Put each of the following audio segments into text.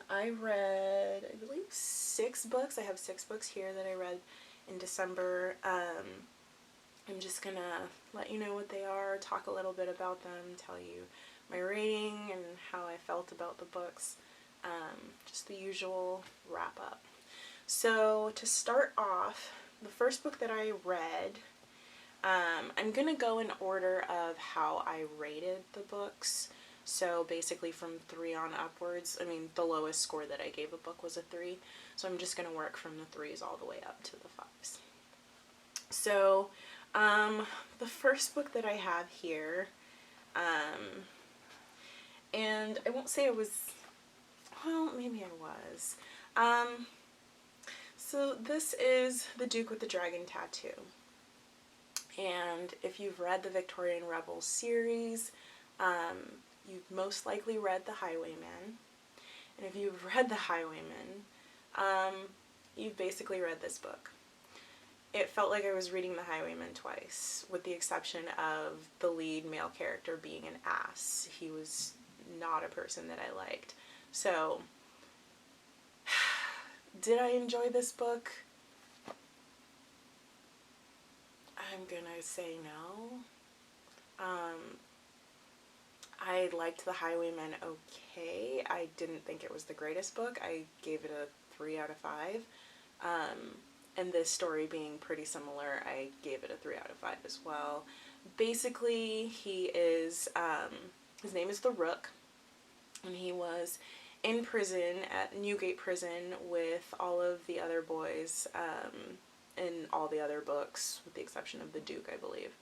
I read, I believe, 6 books. I have 6 books here that I read in December. I'm just gonna let you know what they are, talk a little bit about them, tell you my rating and how I felt about the books. Just the usual wrap up. So to start off, the first book that I read, I'm gonna go in order of how I rated the books. So basically from 3 on upwards. I mean, the lowest score that I gave a book was a 3. So I'm just gonna work from the 3s all the way up to the 5s. So, the first book that I have here, and I won't say it was, well, maybe I was. So this is The Duke with the Dragon Tattoo. And if you've read the Victorian Rebels series, you've most likely read The Highwayman. And if you've read The Highwayman, you've basically read this book. It felt like I was reading The Highwayman twice, with the exception of the lead male character being an ass. He was not a person that I liked. So, did I enjoy this book? I'm gonna say no. I liked The Highwayman okay. I didn't think it was the greatest book. I gave it a 3 out of 5. And this story being pretty similar, I gave it a 3 out of 5 as well. Basically, he is, his name is the Rook, and he was in prison at Newgate Prison with all of the other boys, in all the other books, with the exception of the Duke, I believe.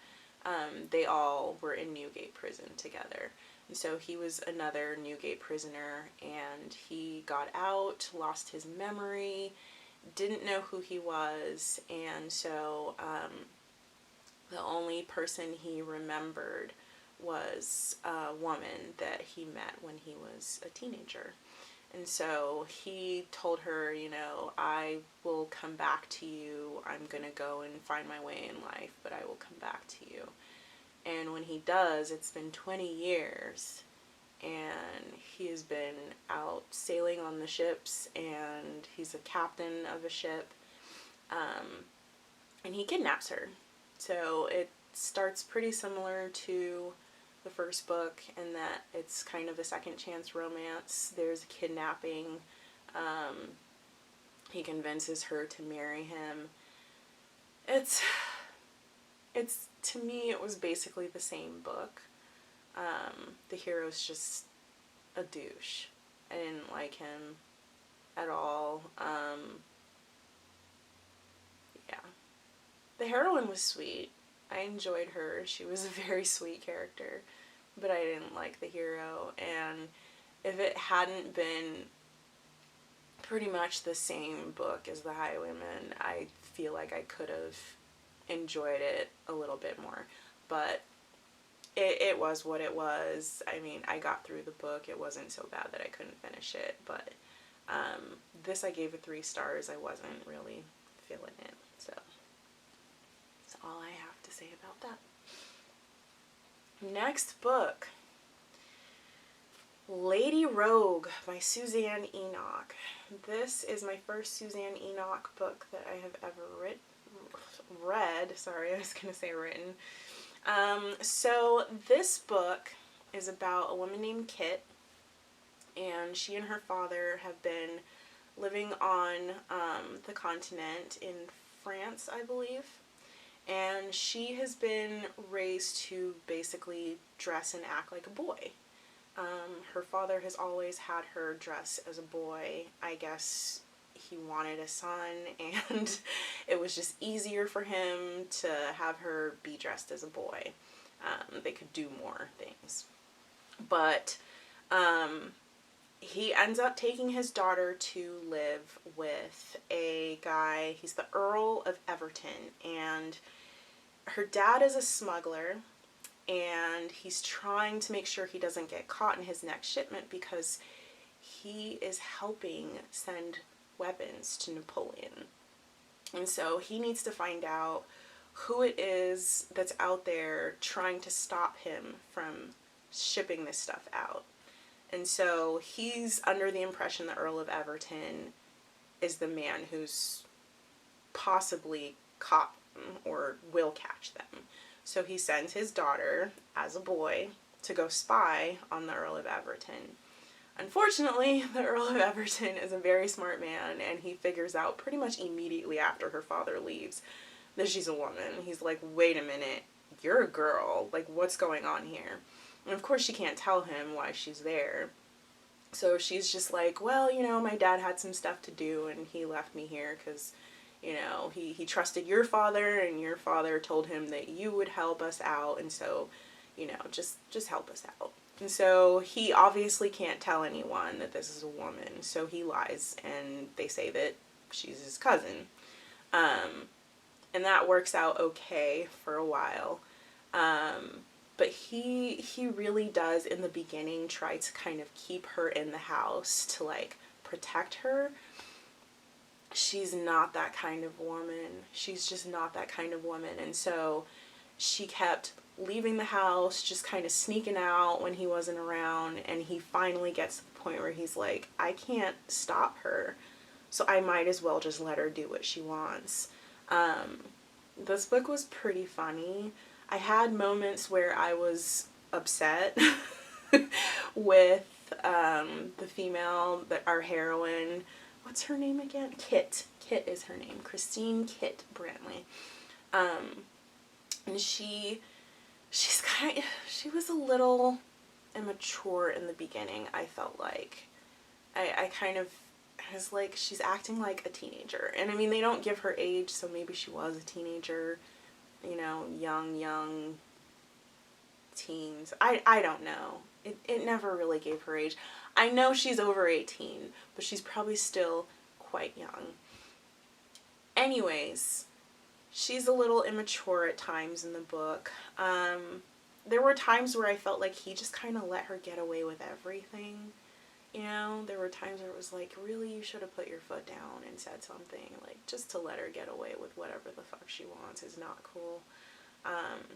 They all were in Newgate Prison together. And so he was another Newgate prisoner, and he got out, lost his memory, didn't know who he was, and so the only person he remembered was a woman that he met when he was a teenager. And so he told her, you know, I will come back to you. I'm gonna go and find my way in life, but I will come back to you. And when he does, it's been 20 years, and he has been out sailing on the ships, and he's a captain of a ship, and he kidnaps her. So it starts pretty similar to the first book in that it's kind of a second chance romance. There's a kidnapping. He convinces her to marry him. It's to me, it was basically the same book. The hero's just a douche. I didn't like him at all. Yeah. The heroine was sweet. I enjoyed her. She was a very sweet character, but I didn't like the hero. And if it hadn't been pretty much the same book as The Highwayman, I feel like I could have enjoyed it a little bit more. But it was what it was. I mean, I got through the book. It wasn't so bad that I couldn't finish it. But this I gave a 3 stars. I wasn't really feeling it. So that's all I have to say about that. Next book, Lady Rogue by Suzanne Enoch. This is my first Suzanne Enoch book that I have ever read. Sorry, I was going to say written. So this book is about a woman named Kit, and she and her father have been living on the continent in France, I believe, and she has been raised to basically dress and act like a boy. Her father has always had her dress as a boy. I guess he wanted a son, and it was just easier for him to have her be dressed as a boy. They could do more things. But he ends up taking his daughter to live with a guy. He's the Earl of Everton, and her dad is a smuggler, and he's trying to make sure he doesn't get caught in his next shipment because he is helping send weapons to Napoleon. And so he needs to find out who it is that's out there trying to stop him from shipping this stuff out. And so he's under the impression that Earl of Everton is the man who's possibly caught them or will catch them. So he sends his daughter as a boy to go spy on the Earl of Everton. Unfortunately, the Earl of Everton is a very smart man, and he figures out pretty much immediately after her father leaves that she's a woman. He's like, wait a minute, you're a girl. Like, what's going on here? And of course she can't tell him why she's there. So she's just like, well, you know, my dad had some stuff to do and he left me here because, you know, he trusted your father and your father told him that you would help us out. And so, you know, just help us out. And so he obviously can't tell anyone that this is a woman. So he lies and they say that she's his cousin. And that works out okay for a while. But he really does in the beginning try to kind of keep her in the house to like protect her. She's not that kind of woman. She's just not that kind of woman. And so she kept leaving the house, just kind of sneaking out when he wasn't around. And he finally gets to the point where he's like, I can't stop her. So I might as well just let her do what she wants. This book was pretty funny. I had moments where I was upset with the female, our heroine. What's her name again? Kit. Kit is her name. Christine Kit Brantley. And she was a little immature in the beginning, I felt like. I was like, she's acting like a teenager. And I mean, they don't give her age, so maybe she was a teenager. You know, young teens. I don't know. It never really gave her age. I know she's over 18, but she's probably still quite young. Anyways, she's a little immature at times in the book. There were times where I felt like he just kind of let her get away with everything. You know, there were times where it was like, really, you should have put your foot down and said something. Like, just to let her get away with whatever the fuck she wants is not cool.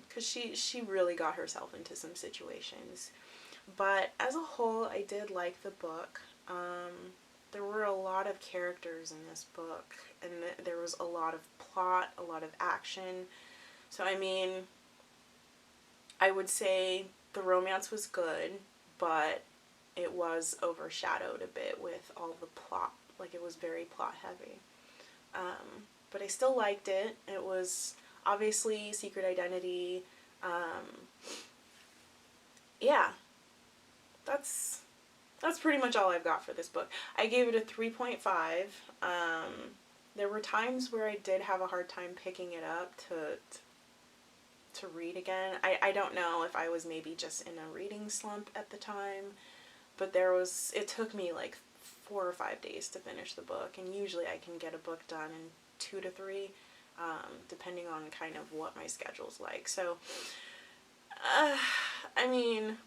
Because she really got herself into some situations. But as a whole, I did like the book. There were a lot of characters in this book. And there was a lot of plot, a lot of action. So, I mean, I would say the romance was good, but it was overshadowed a bit with all the plot. Like, it was very plot heavy. But I still liked it. It was obviously Secret Identity. Yeah. That's pretty much all I've got for this book. I gave it a 3.5. There were times where I did have a hard time picking it up to read again. I don't know if I was maybe just in a reading slump at the time. But it took me like 4 or 5 days to finish the book, and usually I can get a book done in 2 to 3, depending on kind of what my schedule's like. So, I mean,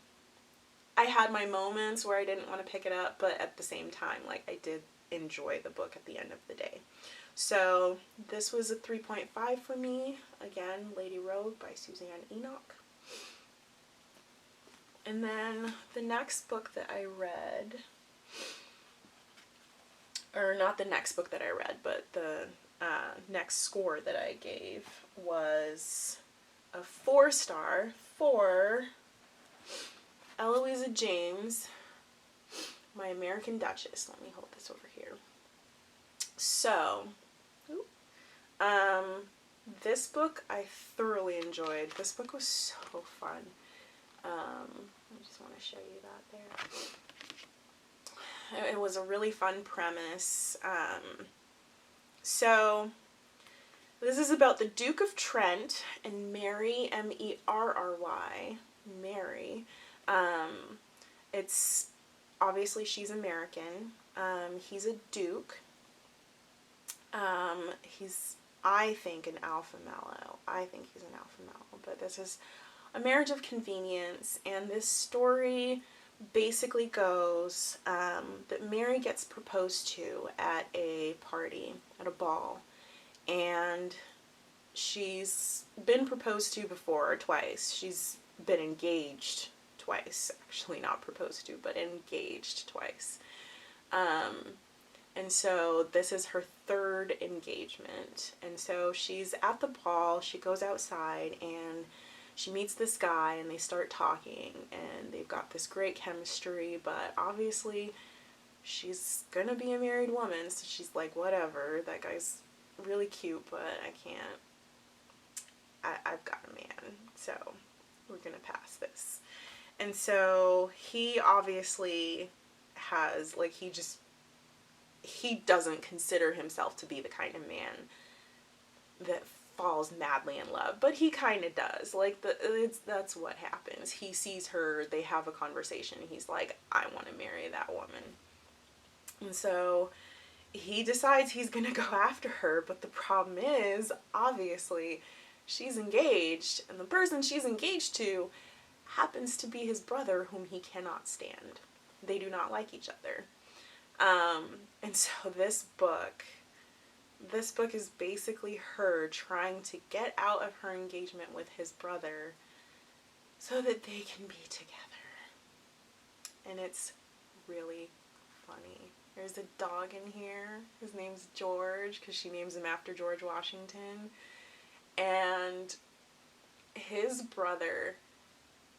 I had my moments where I didn't want to pick it up, but at the same time, like, I did enjoy the book at the end of the day. So, this was a 3.5 for me. Again, Lady Rogue by Suzanne Enoch. And then the next book that I read, or not the next book that I read, but the next score that I gave was a 4-star for Eloisa James, My American Duchess. Let me hold this over here. So, this book I thoroughly enjoyed. This book was so fun. I just want to show you that there. It was a really fun premise. So, this is about the Duke of Trent and Mary, Merry. Mary. It's, obviously she's American. He's a duke. He's, I think, an alpha male. I think he's an alpha male, but this is A Marriage of Convenience, and this story basically goes that Mary gets proposed to at a party, at a ball, and she's been proposed to before twice. She's been engaged twice. Actually, not proposed to, but engaged twice. And so this is her third engagement. And so she's at the ball, she goes outside, and she meets this guy, and they start talking, and they've got this great chemistry, but obviously she's gonna be a married woman, so she's like, whatever, that guy's really cute, but I can't, I've got a man, so we're gonna pass this. And so he obviously has, like, he doesn't consider himself to be the kind of man that falls madly in love, but he kind of does. Like, that's what happens. He sees her, they have a conversation, he's like, I want to marry that woman. And so he decides he's gonna go after her, but the problem is, obviously, she's engaged, and the person she's engaged to happens to be his brother, whom he cannot stand. They do not like each other. And so this book is basically her trying to get out of her engagement with his brother so that they can be together. And it's really funny. There's a dog in here. His name's George, because she names him after George Washington. And his brother,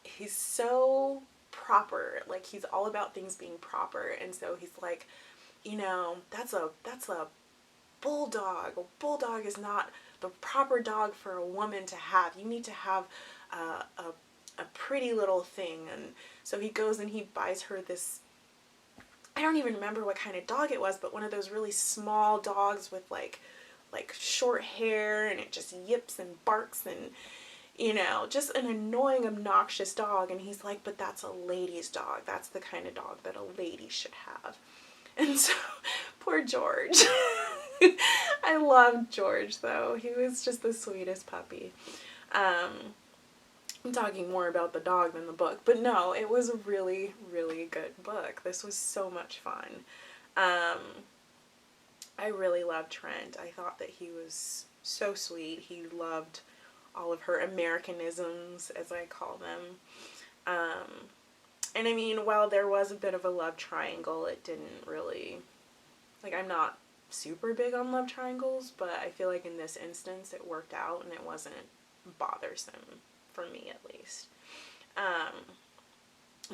he's so proper, like, he's all about things being proper, and so he's like, you know, that's a bulldog. A bulldog is not the proper dog for a woman to have. You need to have a pretty little thing. And so he goes and he buys her this, I don't even remember what kind of dog it was, but one of those really small dogs with like short hair, and it just yips and barks, and, you know, just an annoying, obnoxious dog. And he's like, but that's a lady's dog. That's the kind of dog that a lady should have. And so, poor George. I loved George, though. He was just the sweetest puppy. I'm talking more about the dog than the book. But no, it was a really, really good book. This was so much fun. I really loved Trent. I thought that he was so sweet. He loved all of her Americanisms, as I call them. And I mean, while there was a bit of a love triangle, it didn't really, like, I'm not super big on love triangles, but I feel like in this instance it worked out and it wasn't bothersome, for me at least. I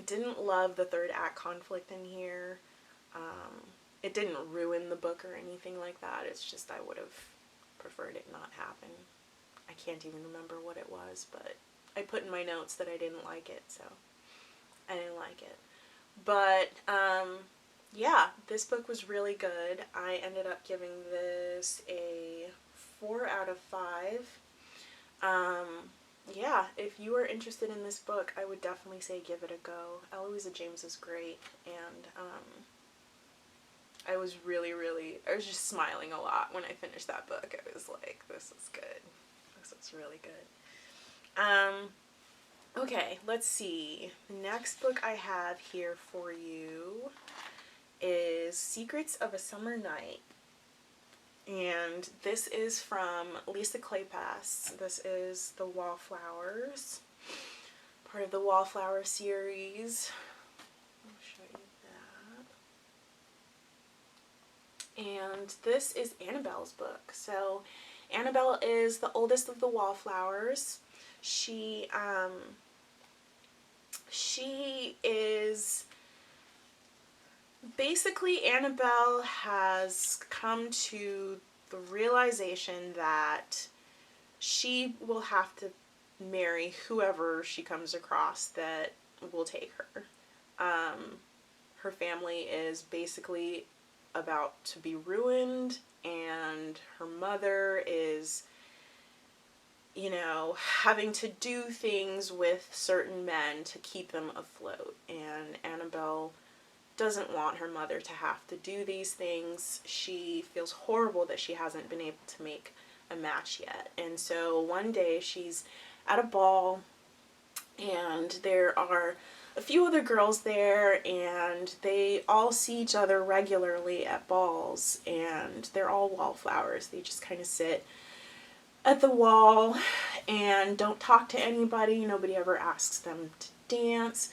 didn't love the third act conflict in here. It didn't ruin the book or anything like that. It's just I would have preferred it not happen. I can't even remember what it was, but I put in my notes that I didn't like it, so I didn't like it. But, yeah, this book was really good. I ended up giving this a 4 out of 5. Yeah, if you are interested in this book, I would definitely say give it a go. Eloisa James is great, and, I was I was just smiling a lot when I finished that book. I was like, this is good. This is really good. Okay, let's see. The next book I have here for you is Secrets of a Summer Night. And this is from Lisa Kleypas. This is the Wallflowers, part of the Wallflower series. I'll show you that. And this is Annabelle's book. So Annabelle is the oldest of the Wallflowers. She is basically, Annabelle has come to the realization that she will have to marry whoever she comes across that will take her. Her family is basically about to be ruined, and her mother is, you know, having to do things with certain men to keep them afloat. And Annabelle doesn't want her mother to have to do these things. She feels horrible that she hasn't been able to make a match yet. And so one day she's at a ball, and there are a few other girls there, and they all see each other regularly at balls, and they're all wallflowers. They just kind of sit at the wall and don't talk to anybody. Nobody ever asks them to dance.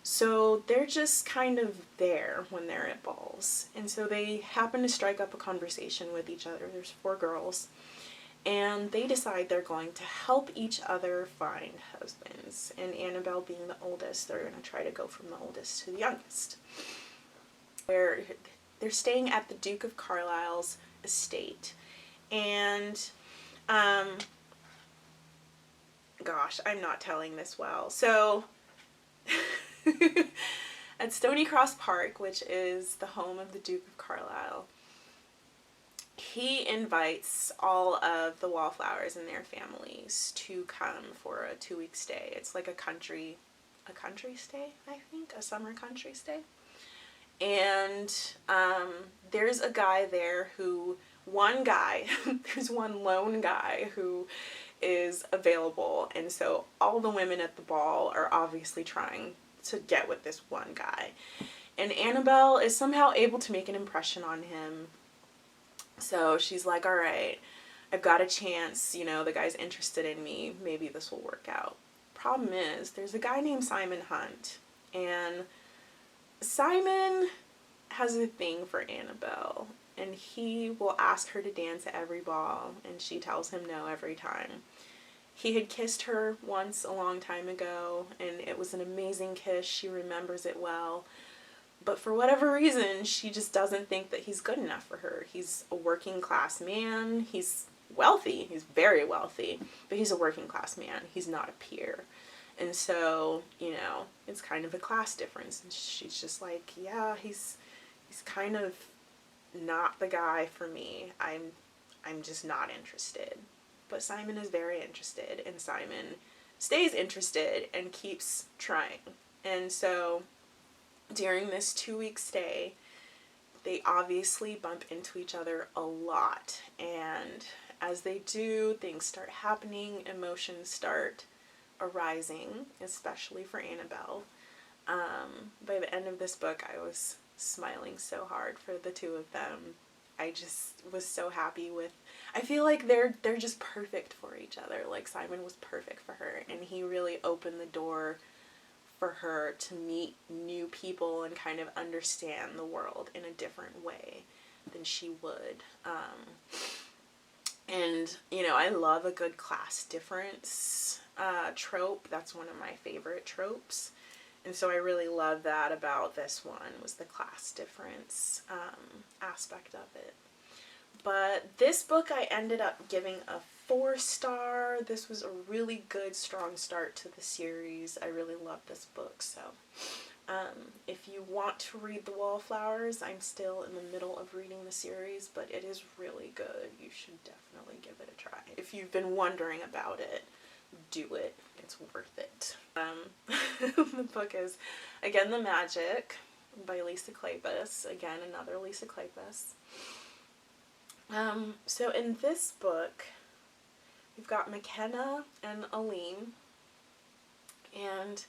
So they're just kind of there when they're at balls. And so they happen to strike up a conversation with each other. There's 4 girls. And they decide they're going to help each other find husbands. And Annabelle being the oldest, they're going to try to go from the oldest to the youngest. They're staying at the Duke of Carlisle's estate. And, gosh, I'm not telling this well. So, at Stony Cross Park, which is the home of the Duke of Carlisle, he invites all of the Wallflowers and their families to come for a 2-week stay. It's like a country stay, I think, a summer country stay. And there's a guy there there's one lone guy who is available, and so all the women at the ball are obviously trying to get with this one guy. And Annabelle is somehow able to make an impression on him. So she's like, all right, I've got a chance, the guy's interested in me, maybe this will work out. Problem is, there's a guy named Simon Hunt, and Simon has a thing for Annabelle, and he will ask her to dance at every ball, and she tells him no every time. He had kissed her once a long time ago, and it was an amazing kiss. She remembers it well. But for whatever reason, she just doesn't think that he's good enough for her. He's a working class man. He's wealthy. He's very wealthy. But he's a working class man. He's not a peer. And so, it's kind of a class difference. And she's just like, yeah, he's kind of not the guy for me. I'm just not interested. But Simon is very interested. And Simon stays interested and keeps trying. And so during this 2-week stay, they obviously bump into each other a lot. And as they do, things start happening, emotions start arising, especially for Annabelle. By the end of this book, I was smiling so hard for the two of them. I just was so happy I feel like they're just perfect for each other. Like, Simon was perfect for her, and he really opened the door for her to meet new people and kind of understand the world in a different way than she would. And, I love a good class difference trope. That's one of my favorite tropes. And so I really love that about this one, was the class difference aspect of it. But this book I ended up giving a 4-star. This was a really good, strong start to the series. I really love this book. So if you want to read The Wallflowers, I'm still in the middle of reading the series, but it is really good. You should definitely give it a try. If you've been wondering about it, do it. It's worth it. The book is, again, The Magic by Lisa Kleypas. Again, another Lisa Kleypas. So in this book, we've got McKenna and Aline. And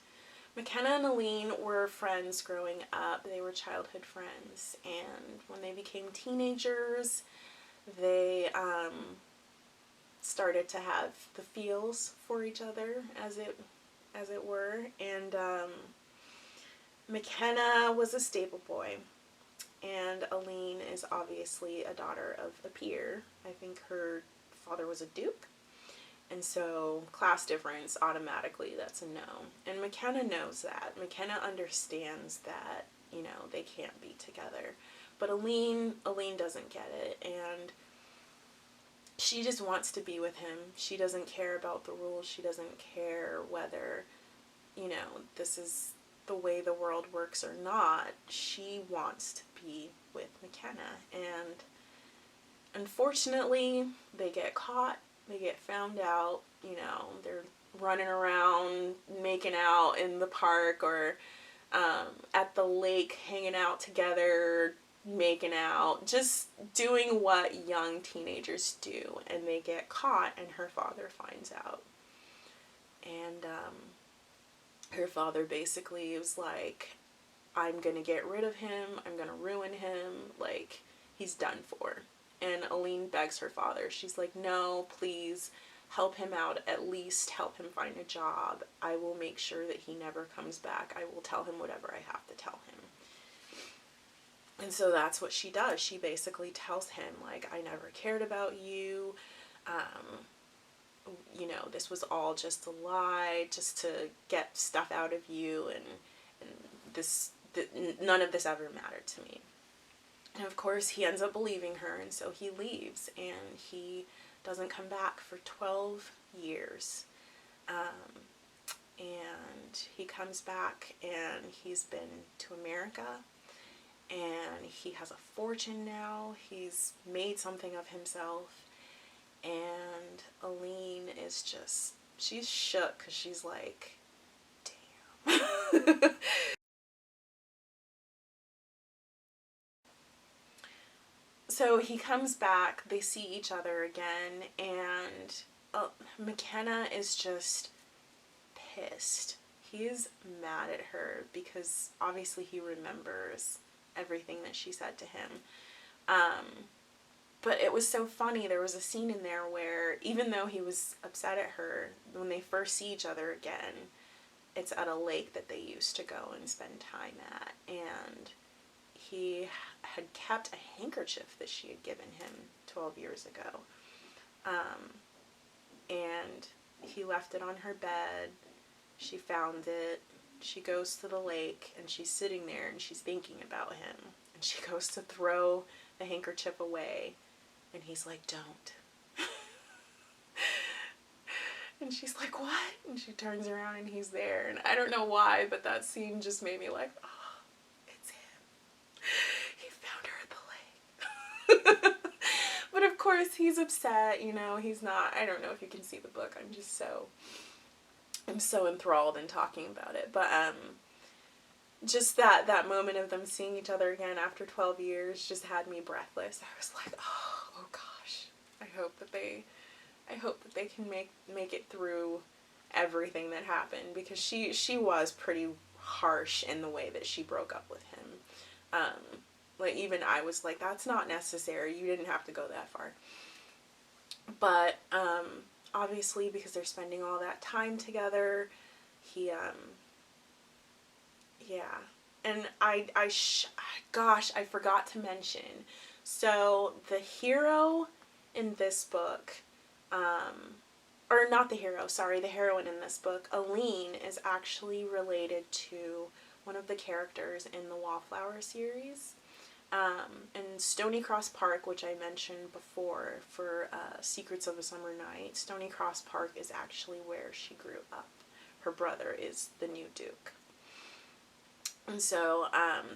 McKenna and Aline were friends growing up. They were childhood friends. And when they became teenagers, they started to have the feels for each other, as it were. And McKenna was a stable boy, and Aline is obviously a daughter of a peer. I think her father was a duke, and so class difference, automatically that's a no. And McKenna knows that. McKenna understands that, they can't be together. But Aline doesn't get it, and she just wants to be with him. She doesn't care about the rules. She doesn't care whether, this is the way the world works or not. She wants to be with McKenna. And unfortunately, they get caught. They get found out. They're running around, making out in the park or at the lake, hanging out together, making out, just doing what young teenagers do, and they get caught, and her father finds out. And her father basically was like, I'm gonna get rid of him, I'm gonna ruin him, like, he's done for. And Aline begs her father, she's like, no, please, help him out, at least help him find a job. I will make sure that he never comes back. I will tell him whatever I have to tell him. And so that's what she does. She basically tells him, like, I never cared about you. You know, this was all just a lie, just to get stuff out of you, and none of this ever mattered to me. And of course, he ends up believing her, and so he leaves, and he doesn't come back for 12 years. And he comes back, and he's been to America, and he has a fortune now. He's made something of himself, and Aline is just, she's shook, because she's like, damn. So he comes back, they see each other again, and McKenna is just pissed. He's mad at her because obviously he remembers everything that she said to him. But it was so funny. There was a scene in there where, even though he was upset at her, when they first see each other again, it's at a lake that they used to go and spend time at, and he had kept a handkerchief that she had given him 12 years ago. And he left it on her bed. She found it. She goes to the lake, and she's sitting there, and she's thinking about him. And she goes to throw the handkerchief away, and he's like, don't. And she's like, what? And she turns around, and he's there. And I don't know why, but that scene just made me like, oh, it's him. He found her at the lake. But of course, he's upset, you know, he's not, I don't know if you can see the book, I'm so enthralled in talking about it, but, just that moment of them seeing each other again after 12 years just had me breathless. I was like, oh gosh, I hope that they can make it through everything that happened, because she was pretty harsh in the way that she broke up with him. Like, even I was like, that's not necessary. You didn't have to go that far. But, obviously, because they're spending all that time together, he, yeah. And gosh, I forgot to mention. So, the hero in this book, or not the hero, sorry, the heroine in this book, Aline, is actually related to one of the characters in the Wallflower series. In Stony Cross Park, which I mentioned before for Secrets of a Summer Night, Stony Cross Park is actually where she grew up. Her brother is the new Duke. And so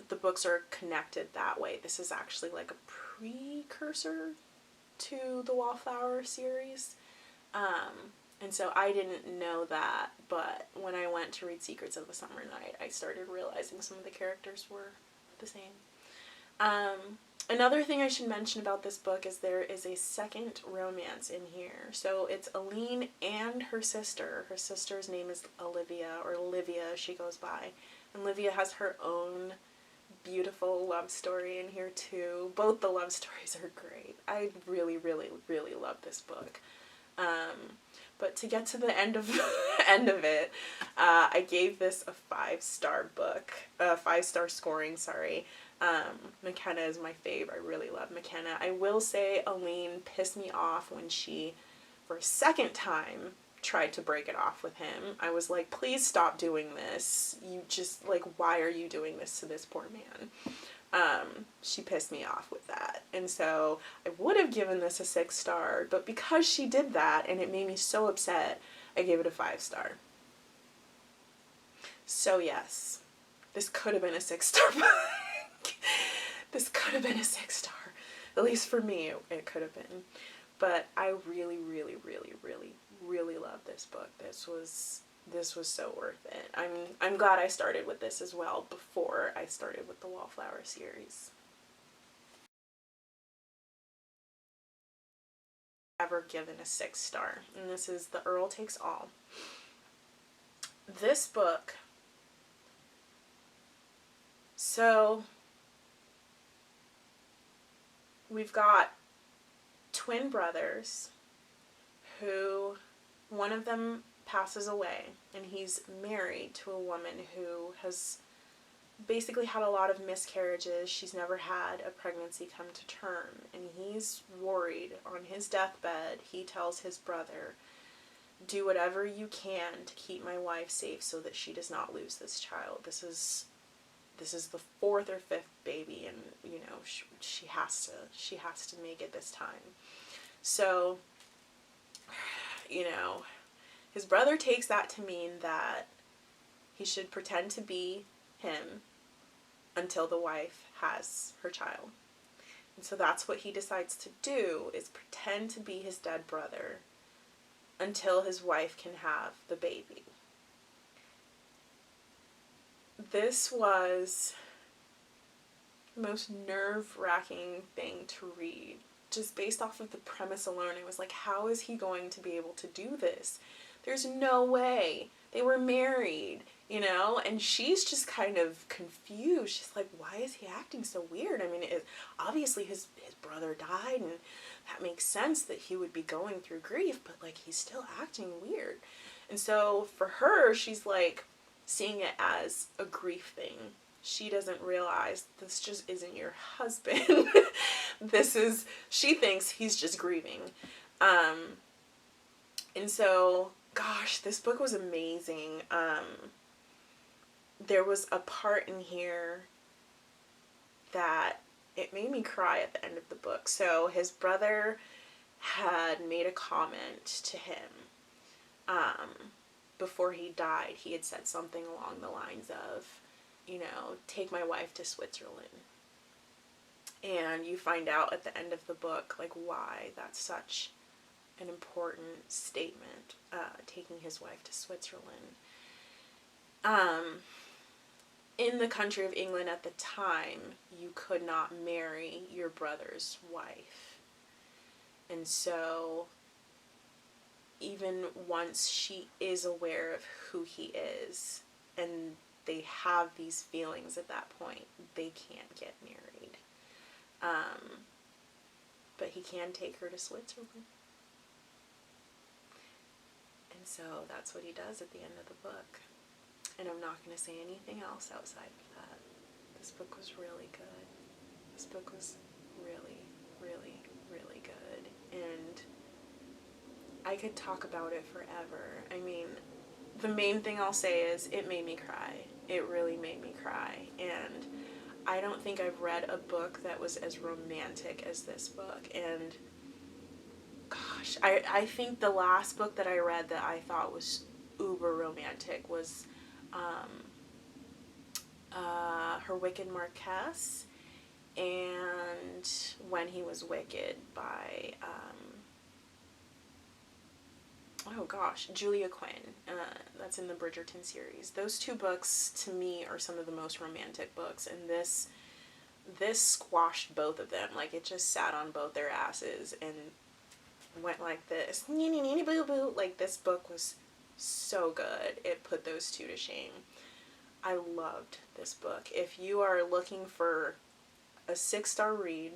the books are connected that way. This is actually like a precursor to the Wallflower series. And so I didn't know that, but when I went to read Secrets of a Summer Night, I started realizing some of the characters were the same. Another thing I should mention about this book is there is a second romance in here. So it's Aline and her sister. Her sister's name is Olivia, or Livia she goes by. And Livia has her own beautiful love story in here too. Both the love stories are great. I really, really, really love this book. But to get to the end of it, I gave this a 5-star book, 5-star scoring, sorry. McKenna is my fave. I really love McKenna. I will say Aline pissed me off when she, for a second time, tried to break it off with him. I was like, please stop doing this. You just, like, why are you doing this to this poor man? She pissed me off with that. And so I would have given this a 6-star, but because she did that and it made me so upset, I gave it a 5-star. So yes, this could have been a 6-star book. This could have been a 6-star. At least for me, it could have been. But I really, really, really, really, really love this book. This was so worth it. I'm glad I started with this as well before I started with the Wallflower series. Ever given a 6-star, and this is The Earl Takes All. This book, so we've got twin brothers who, one of them passes away, and he's married to a woman who has basically had a lot of miscarriages. She's never had a pregnancy come to term, and he's worried. On his deathbed, he tells his brother, do whatever you can to keep my wife safe so that she does not lose this child. This is the fourth or fifth baby, and you know, she has to make it this time. So, you know, his brother takes that to mean that he should pretend to be him until the wife has her child. And so that's what he decides to do, is pretend to be his dead brother until his wife can have the baby. This was the most nerve-wracking thing to read. Just based off of the premise alone, it was like, how is he going to be able to do this? There's no way. They were married, you know? And she's just kind of confused. She's like, why is he acting so weird? I mean, obviously his brother died, and that makes sense that he would be going through grief, but like, he's still acting weird. And so for her, she's like seeing it as a grief thing. She doesn't realize this just isn't your husband. She thinks he's just grieving. And so, gosh, this book was amazing. There was a part in here that it made me cry at the end of the book. So his brother had made a comment to him, before he died. He had said something along the lines of, you know, take my wife to Switzerland. And you find out at the end of the book, like, why that's such an important statement, taking his wife to Switzerland. In the country of England at the time, you could not marry your brother's wife. And so, even once she is aware of who he is, and they have these feelings at that point, they can't get married. But he can take her to Switzerland. And so that's what he does at the end of the book. And I'm not going to say anything else outside of that. This book was really good. This book was really, really, really good. And I could talk about it forever. I mean, the main thing I'll say is it made me cry. It really made me cry. And I don't think I've read a book that was as romantic as this book. And gosh, I think the last book that I read that I thought was uber romantic was Her Wicked Marquess and When He Was Wicked by oh gosh, Julia Quinn. That's in the Bridgerton series. Those two books, to me, are some of the most romantic books, and this squashed both of them. Like, it just sat on both their asses and went like this. Like, this book was so good. It put those two to shame. I loved this book. If you are looking for a 6-star read,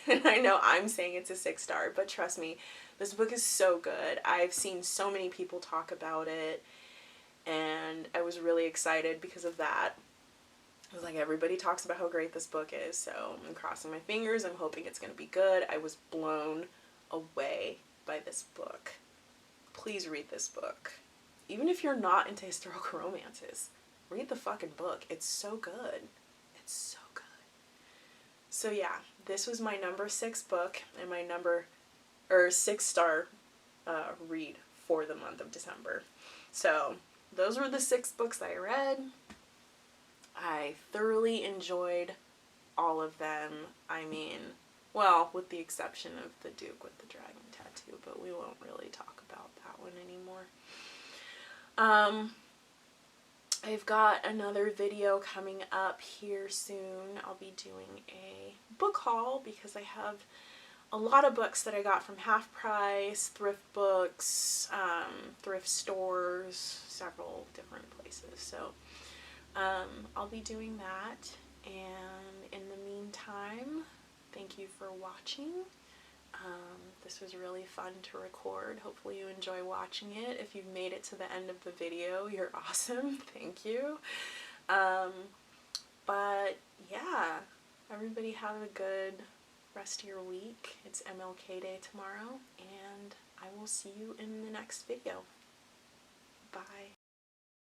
and I know I'm saying it's a 6-star, but trust me, this book is so good. I've seen so many people talk about it, and I was really excited because of that. I was like, everybody talks about how great this book is, so I'm crossing my fingers. I'm hoping it's going to be good. I was blown away by this book. Please read this book. Even if you're not into historical romances, read the fucking book. It's so good. It's so good. So yeah, this was my number 6 book and my 6-star read for the month of December. So those were the 6 books I read. I thoroughly enjoyed all of them. I mean, well, with the exception of The Duke with the Dragon Tattoo, but we won't really talk about that one anymore. I've got another video coming up here soon. I'll be doing a book haul because I have a lot of books that I got from Half Price, thrift books, thrift stores, several different places. So I'll be doing that. And in the meantime, thank you for watching. This was really fun to record. Hopefully you enjoy watching it. If you've made it to the end of the video, you're awesome. Thank you. But yeah, everybody have a good rest of your week. It's MLK Day tomorrow, and I will see you in the next video. Bye.